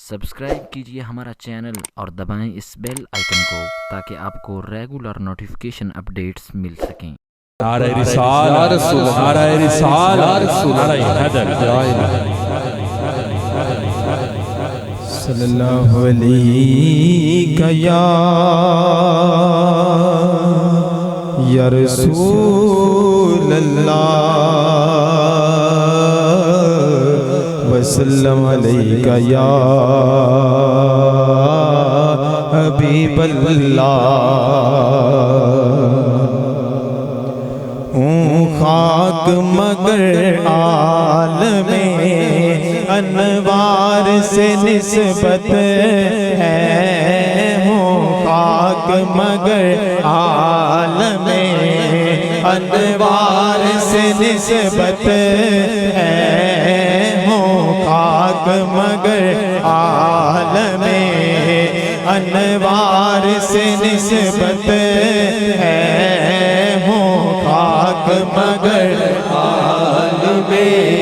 Subscribe کیجئے ہمارا channel اور دبائیں اس بیل آئیکن کو تاکہ آپ کو ریگولر نوٹیفیکیشن اپڈیٹس مل سکیں۔ نعرہ رسالت، نعرہ رسالت، نعرہ حیدر۔ صلی اللہ علیہ یا رسول اللہ وسلم علیہ یا حبیب اللہ۔ خاک مگر عالم انوار سے نسبت ہے، ہوں خاک مگر عالم انوار سے نسبت ہے، ہوں خاک مگر عالم انوار سے نسبت ہے، خاک مگر عالم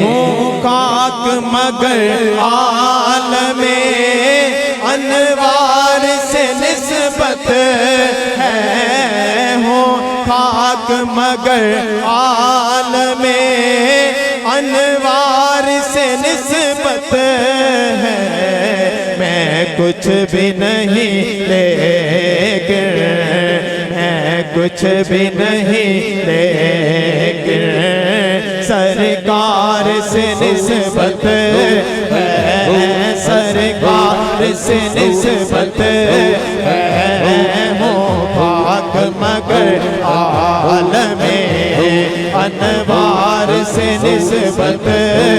ہوں خاک مگر عالم انوار سے نسبت ہے، ہوں خاک مگر عالم انوار سے نسبت ہے۔ میں کچھ بھی نہیں لیکن کچھ بھی نہیں لیکن سرکار سے نسبت ہے، سرکار سے نسبت ہے، ہوں خاک مگر عالم انوار سے نسبت ہے،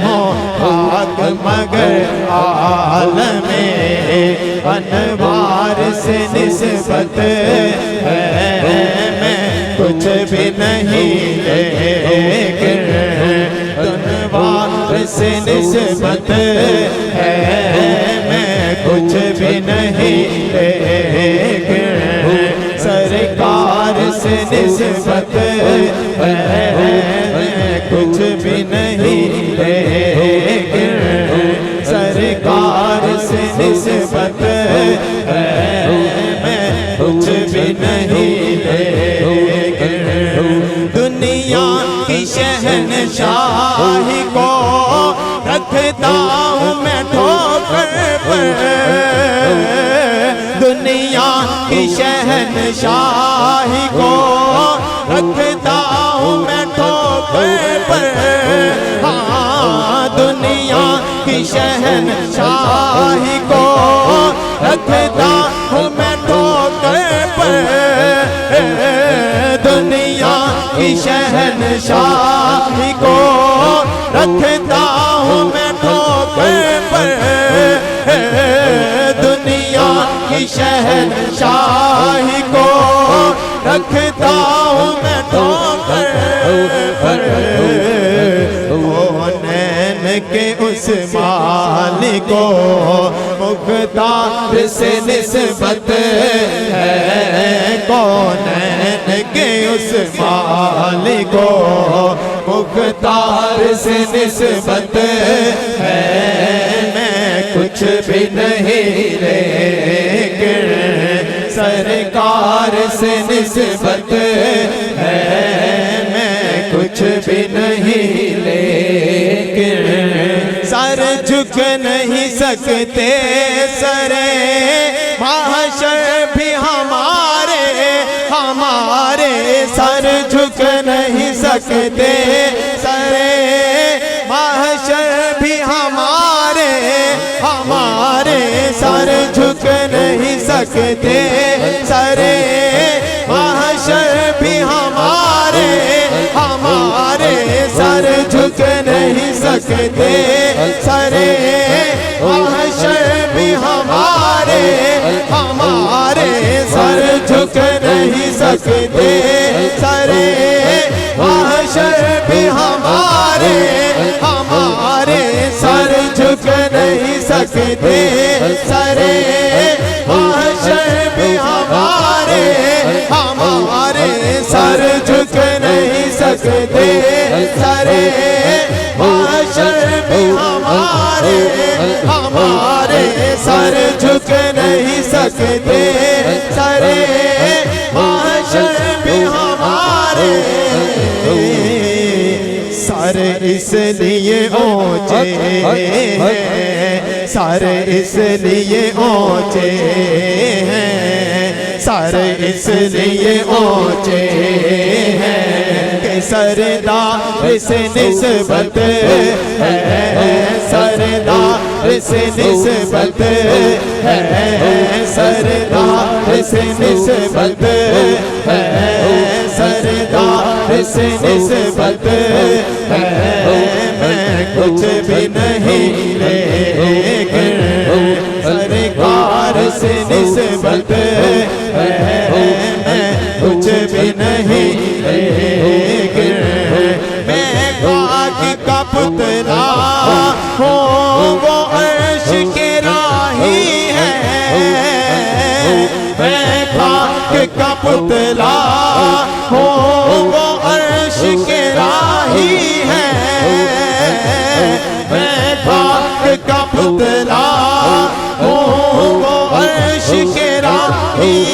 ہوں خاک مگر عالم انوار سے نسبت ہے۔ میں کچھ بھی نہیں لیکن انوار سے نسبت ہے، میں کچھ بھی نہیں لیکن سرکار سے نسبت ہے، میں کچھ بھی نہیں لیکن سرکار سے نسبت ہے، میں کچھ بھی نہیں لیکن دنیا کی شہنشاہی کو رکھتا ہوں میں ٹھوکر پر، دنیا کی شہنشاہی کو رکھتا ہوں میں ٹھوکر پر، ہاں دنیا کی شہنشاہی کو رکھتا ہوں میں ٹھوکر پر، دنیا کی شہنشاہی کو رکھتا ہوں میں ٹھوکر پر، دنیا کی شہنشاہی کو رکھتا ہوں میں ٹھوکر پر، کہ اس مالک کو مختار سے نسبت ہے، کونین کے اس مالک کو مختار سے نسبت ہے، میں کچھ بھی نہیں لیکن سرکار سے نسبت ہے، میں کچھ بھی نہیں لیکن سر جھک نہیں سکتے، سرے محشر بھی ہمارے سر جھک نہیں سکتے، سرے محشر بھی ہمارے سر جھک نہیں سکتے، سرے محشر بھی ہمارے سر جھک نہیں سکتے، سرے محشر بھی ہمارے سر جھک نہیں سکتے، سرے محشر بھی ہمارے سر جھک نہیں سکتے، سرے محشر بھی ہمارے سر جھک نہیں سکتے، سرے محشر بھی ہمارے ہمارے سر جھک نہیں سکتے سرے محشر میں ہمارے سر اس لیے اونچے ہیں سر اس لیے اونچے ہیں سر اس لیے اونچے ہیں کہ سردار سے نسبت ہے سردار سے نسبت ہے سردار سے نسبت ہے سردار سے نسبت ہے میں کچھ بھی نہیں لیکن سرکار سے نسبت ہے میں کچھ بھی نہیں لیکن میں خاک کا پتلا ہوں وہ عرش کے راہی ہے میں خاک کا پتلا ہوں وہ عرش کے راہی ہے میں خاک کا پتلا ہوں وہ عرش کے راہی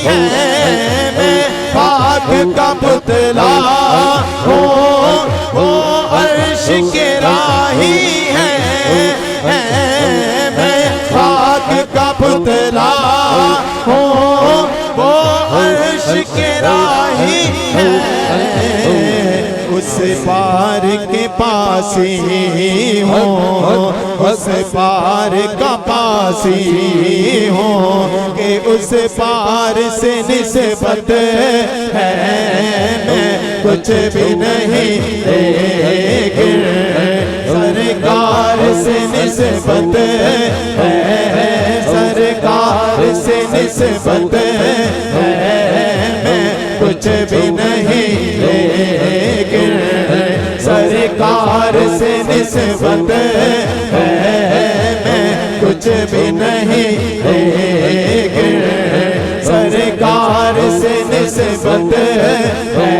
ہے میں خاک کا پتلا ہوں وہ عرش کے راہی ہے میں خاک کا پتلا ہوں وہ عرش کے راہی ہے اس پار کے پاس ہی ہوں اس پار کا پاس ہی ہوں کہ اس پار سے نسبت ہے میں کچھ بھی نہیں لیکن سرکار سے نسبت ہے سرکار سے نسبت ہے میں کچھ بھی نہیں لیکن سرکار سے نسبت ہے میں کچھ بھی نہیں لیکن سرکار سے نسبت ہے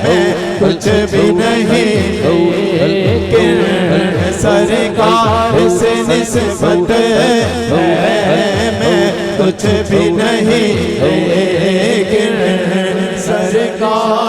میں کچھ بھی نہیں لیکن سرکار سے نسبت ہے میں کچھ بھی نہیں لیکن سرکار